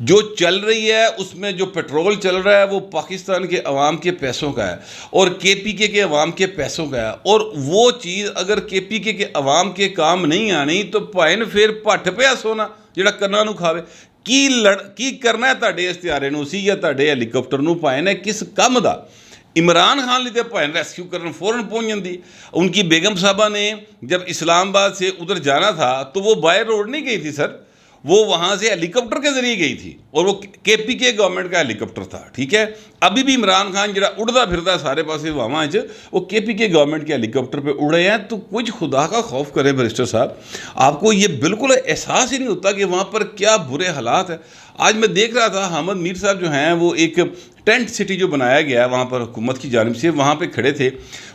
جو چل رہی ہے اس میں جو پیٹرول چل رہا ہے وہ پاکستان کے عوام کے پیسوں کا ہے اور کے پی کے عوام کے پیسوں کا ہے، اور وہ چیز اگر کے پی کے عوام کے کام نہیں آنی تو پائن پھر پٹ پیا سونا جڑا کناں نوں کھاوے کی کرنا ہے تہاڈے استعارے نوں سی یا تہاڈے ہیلی کاپٹر نوں پائن ہے کس کم دا؟ عمران خان لیے پائن ریسکیو کرنے فوراً پہنچ جاندی۔ ان کی بیگم صاحبہ نے جب اسلام آباد سے ادھر جانا تھا تو وہ بائی روڈ نہیں گئی تھی سر، وہ وہاں سے ہیلی کاپٹر کے ذریعے گئی تھی، اور وہ کے پی کے گورنمنٹ کا ہیلی کاپٹر تھا، ٹھیک ہے۔ ابھی بھی عمران خان جڑا اڑتا پھرتا سارے پاسے وہاں وہ کے پی کے گورنمنٹ کے ہیلی کاپٹر پہ اڑے ہیں۔ تو کچھ خدا کا خوف کریں بیرسٹر صاحب، آپ کو یہ بالکل احساس ہی نہیں ہوتا کہ وہاں پر کیا برے حالات ہیں۔ آج میں دیکھ رہا تھا حامد میر صاحب جو ہیں وہ ایک ٹینٹ سٹی جو بنایا گیا ہے وہاں پر حکومت کی جانب سے، وہاں پہ کھڑے تھے،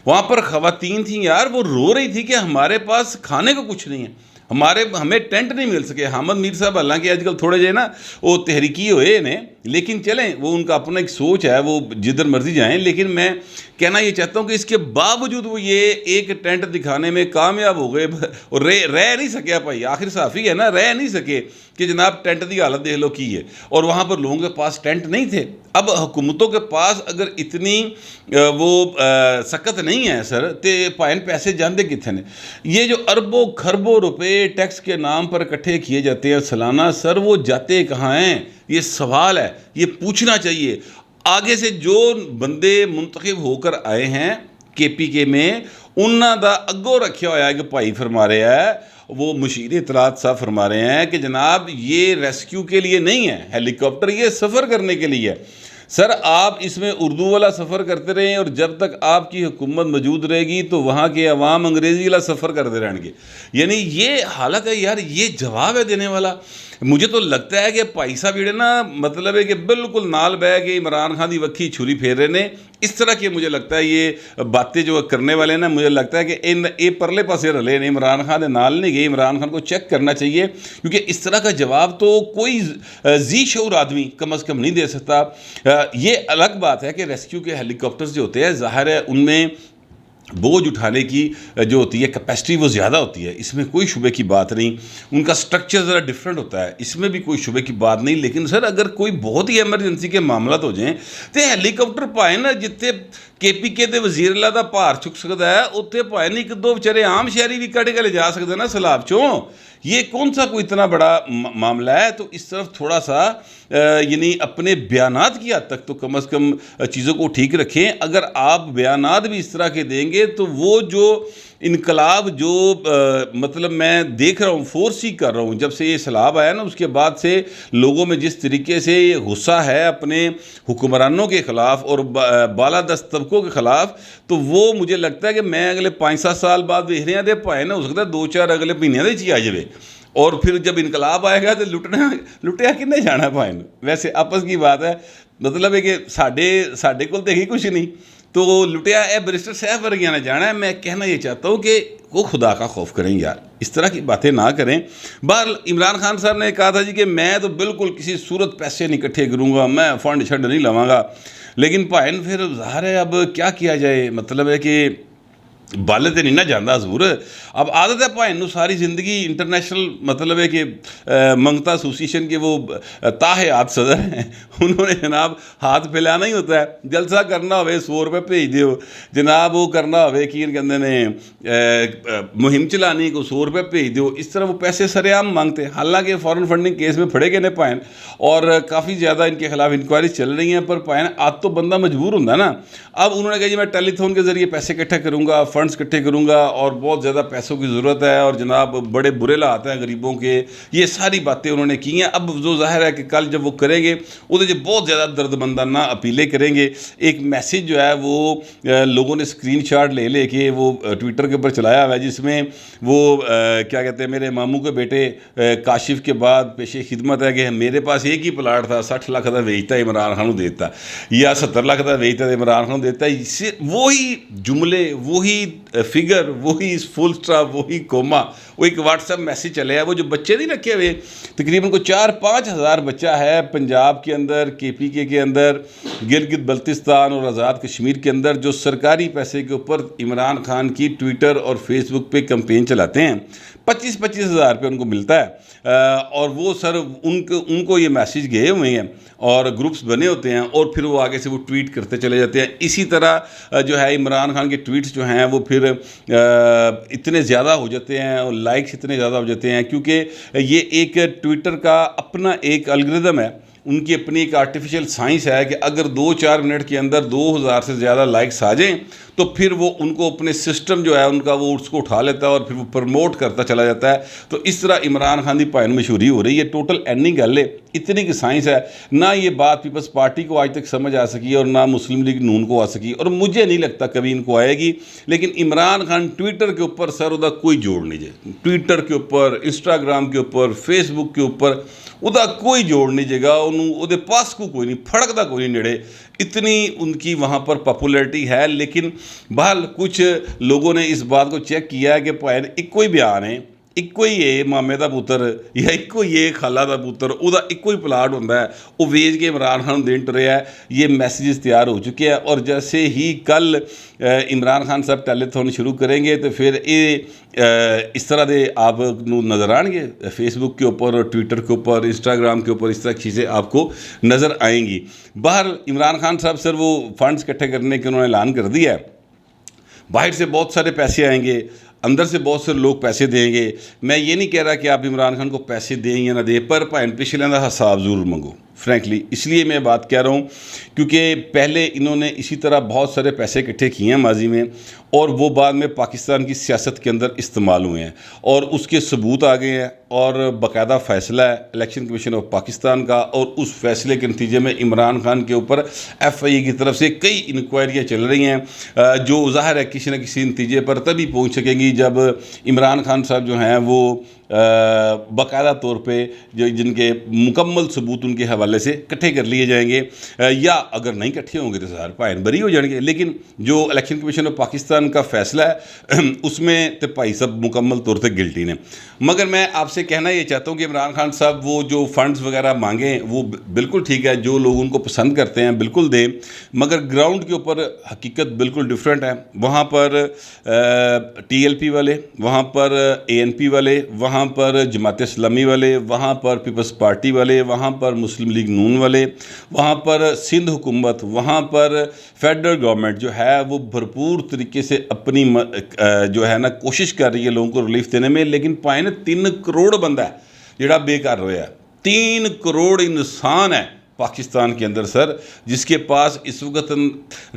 وہاں پر خواتین تھیں یار، وہ رو رہی تھی کہ ہمارے پاس کھانے کو کچھ نہیں ہے، ہمیں ٹینٹ نہیں مل سکے۔ حامد میر صاحب حالانکہ آج کل تھوڑے جو ہے نا وہ تحریکی ہوئے انہیں، لیکن چلیں وہ ان کا اپنا ایک سوچ ہے، وہ جدھر مرضی جائیں، لیکن میں کہنا یہ چاہتا ہوں کہ اس کے باوجود وہ یہ ایک ٹینٹ دکھانے میں کامیاب ہو گئے اور رہ نہیں سکیا بھائی، آخر صحافی ہے نا، رہ نہیں سکے کہ جناب ٹینٹ دی حالت دیکھ لو کی ہے، اور وہاں پر لوگوں کے پاس ٹینٹ نہیں تھے۔ اب حکومتوں کے پاس اگر اتنی وہ سخت نہیں ہے سر تے پائن پیسے جاندے کتنے نے؟ یہ جو اربوں خربوں روپے ٹیکس کے نام پر اکٹھے کیے جاتے ہیں سالانہ، سر وہ جاتے کہاں ہیں؟ یہ سوال ہے، یہ پوچھنا چاہیے۔ آگے سے جو بندے منتخب ہو کر آئے ہیں کے پی کے میں، انہاں دا اگوں رکھیا ہوا ہے کہ بھائی فرما رہے ہیں، وہ مشیر اطلاعات صاحب فرما رہے ہیں کہ جناب یہ ریسکیو کے لیے نہیں ہے ہیلی کاپٹر، یہ سفر کرنے کے لیے ہے۔ سر آپ اس میں اردو والا سفر کرتے رہیں، اور جب تک آپ کی حکومت موجود رہے گی تو وہاں کے عوام انگریزی والا سفر کرتے رہیں گے۔ یعنی یہ حالت ہے یار، یہ جواب ہے دینے والا؟ مجھے تو لگتا ہے کہ بھائی صاحب جڑے نا مطلب ہے کہ بالکل نال بہ کے عمران خان دی وکھی چھری پھیر رہے نے، اس طرح کے مجھے لگتا ہے یہ باتیں جو کرنے والے نا، مجھے لگتا ہے کہ یہ پرلے پاسے رلے نے، عمران خان دے نال نہیں گئے۔ عمران خان کو چیک کرنا چاہیے، کیونکہ اس طرح کا جواب تو کوئی ذی شعور آدمی کم از کم نہیں دے سکتا۔ یہ الگ بات ہے کہ ریسکیو کے ہیلی کاپٹرز جو ہوتے ہیں ظاہر ہے ان میں بوجھ اٹھانے کی جو ہوتی ہے کیپیسٹی وہ زیادہ ہوتی ہے، اس میں کوئی شبے کی بات نہیں، ان کا سٹرکچر ذرا ڈیفرنٹ ہوتا ہے، اس میں بھی کوئی شبے کی بات نہیں۔ لیکن سر اگر کوئی بہت ہی ایمرجنسی کے معاملات ہو جائیں تو ہیلی کاپٹر پائے نا، جتنے کے پی کے دے وزیر اللہ دا بھار چک سکتا ہے اتنے پائے نہیں، ایک دو بیچارے عام شہری بھی کٹ کے لے جا سکتے ہیں نا سیلاب چوں۔ یہ کون سا کوئی اتنا بڑا معاملہ ہے؟ تو اس طرف تھوڑا سا یعنی اپنے بیانات کی حد تک تو کم از کم چیزوں کو ٹھیک رکھیں۔ اگر آپ بیانات بھی اس طرح کے دیں گے تو وہ جو انقلاب جو مطلب میں دیکھ رہا ہوں، فورس ہی کر رہا ہوں جب سے یہ سیلاب آیا نا، اس کے بعد سے لوگوں میں جس طریقے سے یہ غصہ ہے اپنے حکمرانوں کے خلاف اور بالادست طبقوں کے خلاف، تو وہ مجھے لگتا ہے کہ میں اگلے 5-7 سال بعد دیکھ رہے ہیں دے پائے نا، ہو سکتا ہے 2-4 اگلے مہینے دے چی آ جائے، اور پھر جب انقلاب آئے گا تو لٹیا کنے جانا پائے نا۔ ویسے آپس کی بات ہے، مطلب ہے کہ ساڈے کول تو ہی کچھ نہیں، تو لٹیا اے بیرسٹر صاحب ورگیاں نے جانا ہے۔ میں کہنا یہ چاہتا ہوں کہ وہ خدا کا خوف کریں یار، اس طرح کی باتیں نہ کریں۔ بہرحال عمران خان صاحب نے کہا تھا جی کہ میں تو بالکل کسی صورت پیسے نہیں اکٹھے کروں گا، میں فنڈ چھڈ نہیں لواں گا، لیکن بھائن پھر ظاہر ہے اب کیا کیا جائے، مطلب ہے کہ بالے تے نہیں نہ جانا حضور۔ اب عادت ہے بھائن نو ساری زندگی انٹرنیشنل مطلب ہے کہ منگتا ایسوسیشن کے وہ تاحیات صدر ہیں، انہوں نے جناب ہاتھ پھیلانا ہی ہوتا ہے، جلسہ کرنا ہوئے 100 روپے بھیج دیو جناب، وہ کرنا ہوئے کی کہتے ہیں مہم چلانی کو 100 روپے بھیج دیو، اس طرح وہ پیسے سر عام مانگتے ہیں۔ حالانکہ فارن فنڈنگ کیس میں پھڑے گئے نے پائن، اور کافی زیادہ ان کے خلاف انکوائریز چل رہی ہیں، پر پائن آج تو بندہ مجبور ہوں نا۔ اب انہوں نے کہا جی میں ٹیلی تھون کے ذریعے پیسے اکٹھے کروں گا، فنڈز اکٹھے کروں گا، اور بہت زیادہ پیسوں کی ضرورت ہے، اور جناب بڑے برے حالات ہیں غریبوں کے، یہ ساری باتیں انہوں نے کی ہیں۔ اب جو ظاہر ہے کہ کل جب وہ کریں گے وہ بہت زیادہ درد مندانہ اپیلیں کریں گے۔ ایک میسیج جو ہے وہ لوگوں نے اسکرین شاٹ لے کے وہ ٹویٹر کے اوپر چلایا ہوا ہے، جس میں وہ کیا کہتے ہیں، میرے ماموں کے بیٹے کاشف کے بعد پیش خدمت ہے کہ میرے پاس ایک ہی پلاٹ تھا، 60 لاکھ کا بیچتا ہے عمران خان دیتا، یا 70 لاکھ کا بیچتا ہے عمران خان دیتا ہے۔ وہی جملے، وہی فگر، وہی فل اسٹاپ، وہی کوما، وہ ایک واٹس ایپ میسیج چلے ہے، وہ جو بچے نہیں رکھے ہوئے تقریباً کو 4-5 ہزار بچہ ہے پنجاب کے اندر، KPK کے اندر، گلگت بلتستان اور آزاد کشمیر کے اندر، جو سرکاری پیسے کے اوپر عمران خان کی ٹویٹر اور فیس بک پہ کمپین چلاتے ہیں. 25-25 ہزار روپے ان کو ملتا ہے، اور وہ سر ان کو یہ میسیج گئے ہوئے ہیں اور گروپس بنے ہوتے ہیں، اور پھر وہ آگے سے وہ ٹویٹ کرتے چلے جاتے ہیں. اسی طرح جو ہے عمران خان کے ٹویٹس جو ہیں وہ پھر اتنے زیادہ ہو جاتے ہیں اور لائکس اتنے زیادہ ہو جاتے ہیں، کیونکہ یہ ایک ٹویٹر کا اپنا ایک الگوریدم ہے، ان کی اپنی ایک آرٹیفیشل سائنس ہے کہ اگر 2-4 منٹ کے اندر 2000 سے زیادہ لائکس آ جائیں تو پھر وہ ان کو اپنے سسٹم جو ہے ان کا وہ اس کو اٹھا لیتا ہے اور پھر وہ پروموٹ کرتا چلا جاتا ہے. تو اس طرح عمران خان دی پائن مشہوری ہو رہی ہے. ٹوٹل اینی گل ہے، اتنی کی سائنس ہے. نہ یہ بات پیپلز پارٹی کو آج تک سمجھ آ سکی اور نہ مسلم لیگ نون کو آ سکی، اور مجھے نہیں لگتا کبھی ان کو آئے گی. لیکن عمران خان ٹویٹر کے اوپر سر ادا کوئی جوڑ نہیں جائے، ٹویٹر کے اوپر، انسٹاگرام کے اوپر، فیس بک کے اوپر ادا کوئی جوڑ نہیں جائے گا. انہوں پاس کو کوئی نہیں پھڑکتا، کوئی نہیں نڑے، اتنی ان کی وہاں پر پاپولیرٹی ہے. لیکن بہرحال کچھ لوگوں نے اس بات کو چیک کیا ہے کہ پائن ایک کوئی بیان ہے، ایک کوئی یہ مامے دا پوتر یا ایک کوئی یہ خالہ دا پوتر وہ ایک کوئی پلاٹ ہوتا ہے، وہ ویچ کے عمران خان دین ٹرے ہے. یہ میسیجز تیار ہو چکے ہیں، اور جیسے ہی کل عمران خان صاحب ٹیلی تھون شروع کریں گے تو پھر یہ اس طرح دے آپ نظر آئیں گے فیس بک کے اوپر، ٹویٹر کے اوپر، انسٹاگرام کے اوپر، اس طرح چیزیں آپ کو نظر آئیں گی. باہر عمران خان صاحب سر وہ فنڈز اکٹھے کرنے کے انہوں نے اعلان کر دیا ہے. باہر سے بہت سارے پیسے آئیں گے، اندر سے بہت سے لوگ پیسے دیں گے. میں یہ نہیں کہہ رہا کہ آپ عمران خان کو پیسے دیں یا نہ دیں، پر بھائن پچھلے کا حساب ضرور منگو. فرینکلی اس لیے میں بات کہہ رہا ہوں کیونکہ پہلے انہوں نے اسی طرح بہت سارے پیسے اکٹھے کیے ہیں ماضی میں، اور وہ بعد میں پاکستان کی سیاست کے اندر استعمال ہوئے ہیں، اور اس کے ثبوت آ گئے ہیں. اور باقاعدہ فیصلہ ہے الیکشن کمیشن آف پاکستان کا، اور اس فیصلے کے نتیجے میں عمران خان کے اوپر FIA کی طرف سے کئی انکوائریاں چل رہی ہیں، جو ظاہر ہے کسی نہ کسی نتیجے پر تبھی پہنچ سکیں گی جب عمران خان صاحب جو ہیں وہ باقاعدہ طور پہ جن کے مکمل ثبوت ان کے حوالے سے کٹھے کر لیے جائیں گے، یا اگر نہیں کٹھے ہوں گے تو ظاہر پائن بری ہو جائیں گے. لیکن جو الیکشن کمیشن آف پاکستان کا فیصلہ ہے اس میں تو بھائی سب مکمل طور پہ گلٹی نے. مگر میں آپ سے کہنا یہ چاہتا ہوں کہ عمران خان صاحب وہ جو فنڈز وغیرہ مانگیں وہ بالکل ٹھیک ہے، جو لوگ ان کو پسند کرتے ہیں بالکل دیں، مگر گراؤنڈ کے اوپر حقیقت بالکل ڈیفرنٹ ہے. وہاں پر TLP والے، وہاں پر ANP والے، وہاں پر جماعت اسلامی والے، وہاں پر پیپلز پارٹی والے، وہاں پر مسلم لیگ نون والے، وہاں پر سندھ حکومت، وہاں پر فیڈرل گورنمنٹ جو ہے وہ بھرپور طریقے سے اپنی جو ہے نا کوشش کر رہی ہے لوگوں کو ریلیف دینے میں. لیکن پائن 3 کروڑ بندہ ہے جڑا بے کار ہویا ہے. 3 کروڑ انسان ہے پاکستان کے اندر سر، جس کے پاس اس وقت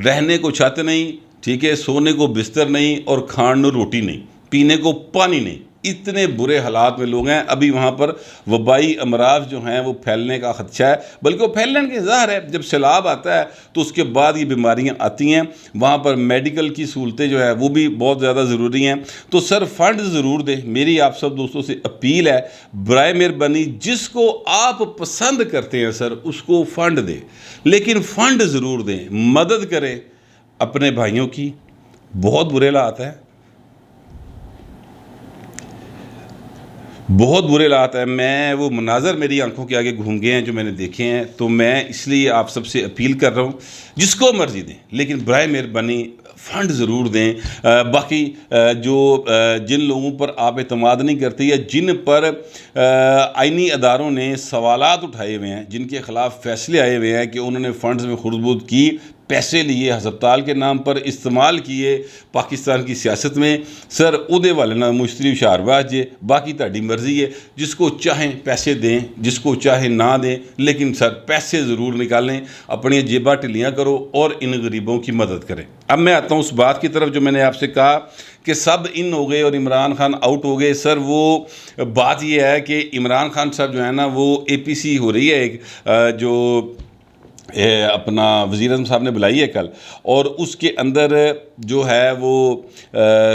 رہنے کو چھت نہیں، ٹھیک ہے، سونے کو بستر نہیں، اور کھان روٹی نہیں، پینے کو پانی نہیں. اتنے برے حالات میں لوگ ہیں. ابھی وہاں پر وبائی امراض جو ہیں وہ پھیلنے کا خدشہ ہے، بلکہ وہ پھیلنے کے ظاہر ہے جب سیلاب آتا ہے تو اس کے بعد یہ بیماریاں آتی ہیں. وہاں پر میڈیکل کی سہولتیں جو ہے وہ بھی بہت زیادہ ضروری ہیں. تو سر فنڈ ضرور دیں. میری آپ سب دوستوں سے اپیل ہے، برائے مہربانی جس کو آپ پسند کرتے ہیں سر اس کو فنڈ دیں، لیکن فنڈ ضرور دیں، مدد کریں اپنے بھائیوں کی. بہت برے حالات ہیں، بہت برے حالات ہیں. میں وہ مناظر میری آنکھوں کے آگے گھوم گئے ہیں جو میں نے دیکھے ہیں. تو میں اس لیے آپ سب سے اپیل کر رہا ہوں جس کو مرضی دیں، لیکن برائے مہربانی فنڈ ضرور دیں. باقی جو جن لوگوں پر آپ اعتماد نہیں کرتے یا جن پر آئینی اداروں نے سوالات اٹھائے ہوئے ہیں، جن کے خلاف فیصلے آئے ہوئے ہیں کہ انہوں نے فنڈز میں خرد برد کی، پیسے لیے ہسپتال کے نام پر استعمال کیے پاکستان کی سیاست میں، سر اودے والے نہ مشتری ہوشیار جے. باقی تہاڈی مرضی ہے، جس کو چاہیں پیسے دیں، جس کو چاہیں نہ دیں، لیکن سر پیسے ضرور نکالیں، اپنی جیباں ٹھلیاں کرو اور ان غریبوں کی مدد کریں. اب میں آتا ہوں اس بات کی طرف جو میں نے آپ سے کہا کہ سب ان ہو گئے اور عمران خان آؤٹ ہو گئے. سر وہ بات یہ ہے کہ عمران خان صاحب جو ہے نا وہ APC ہو رہی ہے ایک جو اپنا وزیر اعظم صاحب نے بلائی ہے کل، اور اس کے اندر جو ہے وہ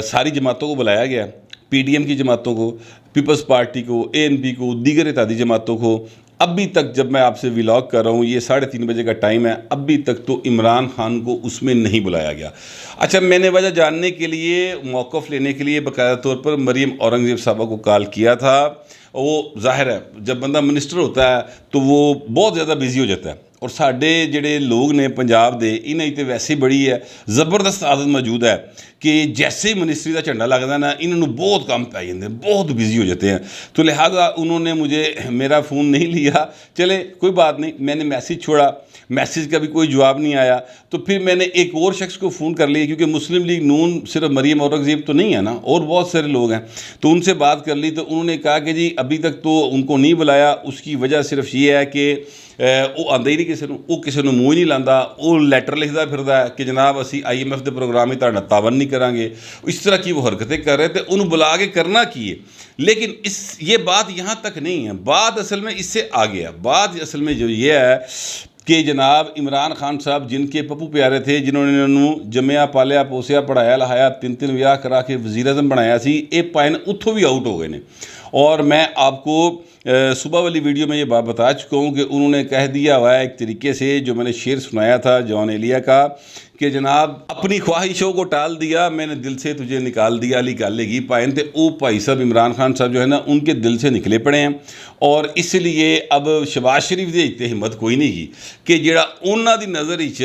ساری جماعتوں کو بلایا گیا، PDM کی جماعتوں کو، پیپلز پارٹی کو، ANP کو، دیگر اتحادی جماعتوں کو، ابھی تک جب میں آپ سے ولاگ کر رہا ہوں، یہ 3:30 بجے کا ٹائم ہے، ابھی تک تو عمران خان کو اس میں نہیں بلایا گیا۔ اچھا، میں نے وجہ جاننے کے لیے، موقف لینے کے لیے باقاعدہ طور پر مریم اورنگزیب صاحبہ کو کال کیا تھا۔ وہ ظاہر ہے جب بندہ منسٹر ہوتا ہے تو وہ بہت زیادہ بزی ہو جاتا ہے، اور ساڈے جڑے لوگ نے پنجاب دے انہیں تے ویسے بڑی ہے زبردست عادت موجود ہے کہ جیسے ہی منسٹری کا جھنڈا لگتا ہے نا، انہوں نے بہت کام پہ جاتے ہیں، بہت بزی ہو جاتے ہیں، تو لہٰذا انہوں نے مجھے میرا فون نہیں لیا۔ چلے کوئی بات نہیں، میں نے میسیج چھوڑا، میسیج کا بھی کوئی جواب نہیں آیا، تو پھر میں نے ایک اور شخص کو فون کر لیا، کیونکہ مسلم لیگ نون صرف مریم اورنگزیب تو نہیں ہے نا، اور بہت سارے لوگ ہیں، تو ان سے بات کر لی، تو انہوں نے کہا کہ جی ابھی تک تو ان کو نہیں بلایا، اس کی وجہ صرف یہ ہے کہ وہ آتا ہی نہیں کسی نو، وہ کسی نو منہ ہی نہیں لاندہ، وہ لیٹر لکھتا پھردا ہے کہ جناب اسی IMF دے پروگرام میں تہاڈا تعاون نہیں کریں گے، اس طرح کی وہ حرکتیں کر رہے تھے، انہوں بلا کے کرنا کیے۔ لیکن یہ بات یہاں تک نہیں ہے، بات اصل میں اس سے آگے ہے۔ بات اصل میں جو یہ ہے کہ جناب عمران خان صاحب جن کے پپو پیارے تھے، جنہوں نے انہوں جمیا پالیا پوسیا پڑھایا لہایا 3 ویاہ کرا کے وزیر اعظم بنایا سی، اے پائن اتھوں بھی آؤٹ ہو گئے نے۔ اور میں آپ کو صبح والی ویڈیو میں یہ بات بتا چکا ہوں کہ انہوں نے کہہ دیا ہوا ہے ایک طریقے سے، جو میں نے شعر سنایا تھا جون ایلیا کا، کہ جناب اپنی خواہشوں کو ٹال دیا میں نے دل سے تجھے نکال دیا، علی گالے گی پائن تھے او بھائی صاحب عمران خان صاحب جو ہے نا ان کے دل سے نکلے پڑے ہیں، اور اس لیے اب شہباز شریف دے اتنے ہمت کوئی نہیں کی کہ جڑا انہاں دی نظر وچ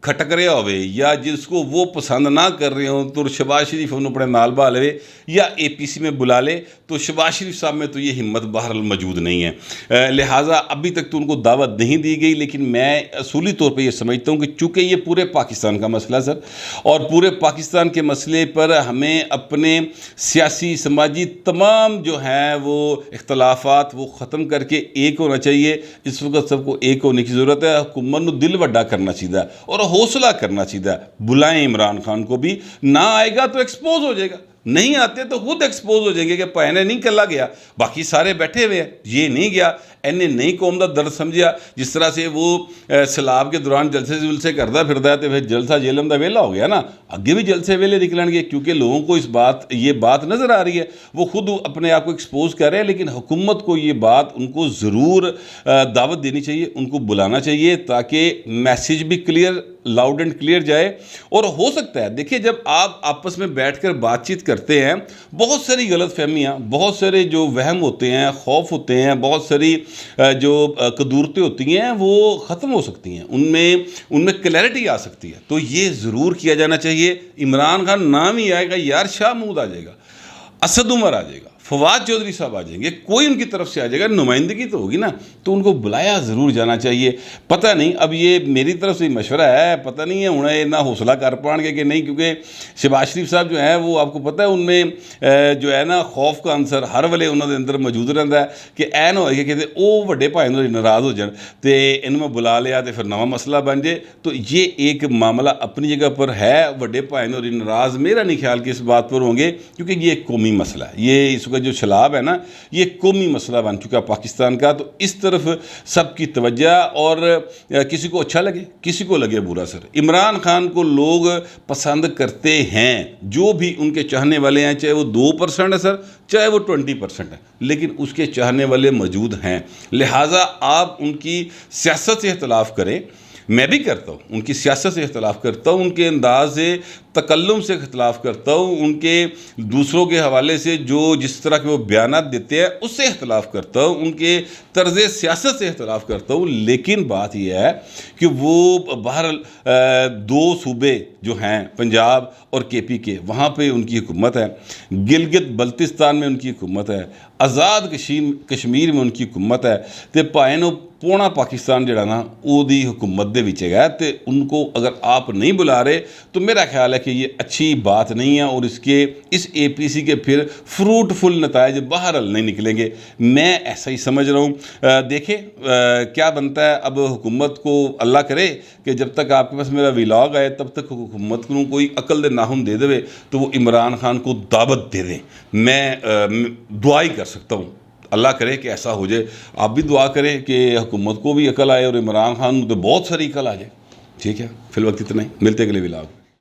کھٹک رہا ہوئے یا جس کو وہ پسند نہ کر رہے ہوں تو شہباز شریف انہوں اپنے نال بہا لے یا APC میں بلا لے، تو شہباز شریف صاحب میں تو یہ ہمت بہرحال موجود نہیں ہے، لہٰذا ابھی تک تو ان کو دعوت نہیں دی گئی۔ لیکن میں اصولی طور پہ یہ سمجھتا ہوں کہ چونکہ یہ پورے پاکستان کا مسئلہ سر، اور پورے پاکستان کے مسئلے پر ہمیں اپنے سیاسی سماجی تمام جو ہیں وہ اختلافات وہ ختم کر کے ایک ہونا چاہیے۔ اس وقت سب کو ایک ہونے کی ضرورت ہے، حکومت کو دل وڈا کرنا چاہیے اور حوصلہ کرنا چاہیے۔ بلائیں عمران خان کو بھی، نہ آئے گا تو ایکسپوز ہو جائے گا، نہیں آتے تو خود ایکسپوز ہو جائیں گے کہ پہنے نہیں کلا گیا، باقی سارے بیٹھے ہوئے ہیں، یہ نہیں گیا، انہیں نہیں قوم دا درد سمجھیا۔ جس طرح سے وہ سیلاب کے دوران جلسے کرتا پھردا ہے تو پھر جلسہ جیلم دا ویلا ہو گیا نا، آگے بھی جلسے ویلے نکلیں گے، کیونکہ لوگوں کو یہ بات نظر آ رہی ہے، وہ خود اپنے آپ کو ایکسپوز کر رہے ہیں۔ لیکن حکومت کو یہ بات ان کو ضرور دعوت دینی چاہیے، ان کو بلانا چاہیے تاکہ میسیج بھی کلیئر لاؤڈ اینڈ کلیئر جائے۔ اور ہو سکتا ہے دیکھیں جب آپ آپس میں بیٹھ کر بات چیت کرتے ہیں، بہت ساری غلط فہمیاں، بہت سارے جو وہم ہوتے ہیں، خوف ہوتے ہیں، بہت ساری جو قدورتیں ہوتی ہیں وہ ختم ہو سکتی ہیں، ان میں کلیئرٹی آ سکتی ہے۔ تو یہ ضرور کیا جانا چاہیے۔ عمران خان نام ہی آئے گا، یار شاہ محمود آ جائے گا، اسد عمر آ جائے گا، فواد چودھری صاحب آ جائیں گے، کوئی ان کی طرف سے آ جائے گا، نمائندگی تو ہوگی نا، تو ان کو بلایا ضرور جانا چاہیے۔ پتہ نہیں اب یہ میری طرف سے مشورہ ہے، پتہ نہیں ہے انہیں اتنا حوصلہ کر پائیں گے کہ نہیں، کیونکہ شہباز شریف صاحب جو ہیں وہ آپ کو پتہ ہے ان میں جو ہے نا خوف کا عنصر ہر ویلے انہوں نے اندر موجود رہتا ہے کہ این ہوئے کہ کہتے وہ وڈے بھائی ناراض ہو جان تو ان میں بلا لیا تو پھر نواں مسئلہ بن جائے۔ تو یہ ایک معاملہ اپنی جگہ پر ہے، وڈے بھائی ناراض میرا نہیں خیال کہ اس بات پر ہوں گے، کیونکہ یہ ایک قومی مسئلہ ہے، یہ اس جو سیلاب ہے نا یہ قومی مسئلہ بن چکا پاکستان کا۔ تو اس طرف سب کی توجہ، اور کسی کو اچھا لگے کسی کو لگے برا سر، عمران خان کو لوگ پسند کرتے ہیں، جو بھی ان کے چاہنے والے ہیں، چاہے وہ 2% ہے سر، چاہے وہ 20% ہے، لیکن اس کے چاہنے والے موجود ہیں۔ لہٰذا آپ ان کی سیاست سے اختلاف کریں، میں بھی کرتا ہوں، ان کی سیاست سے اختلاف کرتا ہوں، ان کے انداز تکلم سے اختلاف کرتا ہوں، ان کے دوسروں کے حوالے سے جس طرح کے وہ بیانات دیتے ہیں اس سے اختلاف کرتا ہوں، ان کے طرز سیاست سے اختلاف کرتا ہوں۔ لیکن بات یہ ہے کہ وہ بہرحال 2 صوبے جو ہیں پنجاب اور KP کے، وہاں پہ ان کی حکومت ہے، گلگت بلتستان میں ان کی حکومت ہے، آزاد کشمیر میں ان کی حکومت ہے، تو پائنو پونا پاکستان جڑا نا وہ دی حکومت دے وچ ہے، تو ان کو اگر آپ نہیں بلا رہے تو میرا خیال ہے کہ یہ اچھی بات نہیں ہے، اور اس APC کے پھر فروٹفل نتائج بہرحال نہیں نکلیں گے، میں ایسا ہی سمجھ رہا ہوں۔ دیکھیں کیا بنتا ہے۔ اب حکومت کو اللہ کرے کہ جب تک آپ کے پاس میرا ولاگ آئے تب تک حکومت کو کوئی عقل دے ناخن دے دے تو وہ عمران خان کو دعوت دے دیں، میں دعا ہی کر سکتا ہوں، اللہ کرے کہ ایسا ہو جائے۔ آپ بھی دعا کریں کہ حکومت کو بھی عقل آئے اور عمران خان تو بہت ساری عقل آ جائے۔ ٹھیک ہے، فی الوقت اتنا ہی، ملتے اگلے ولاگ۔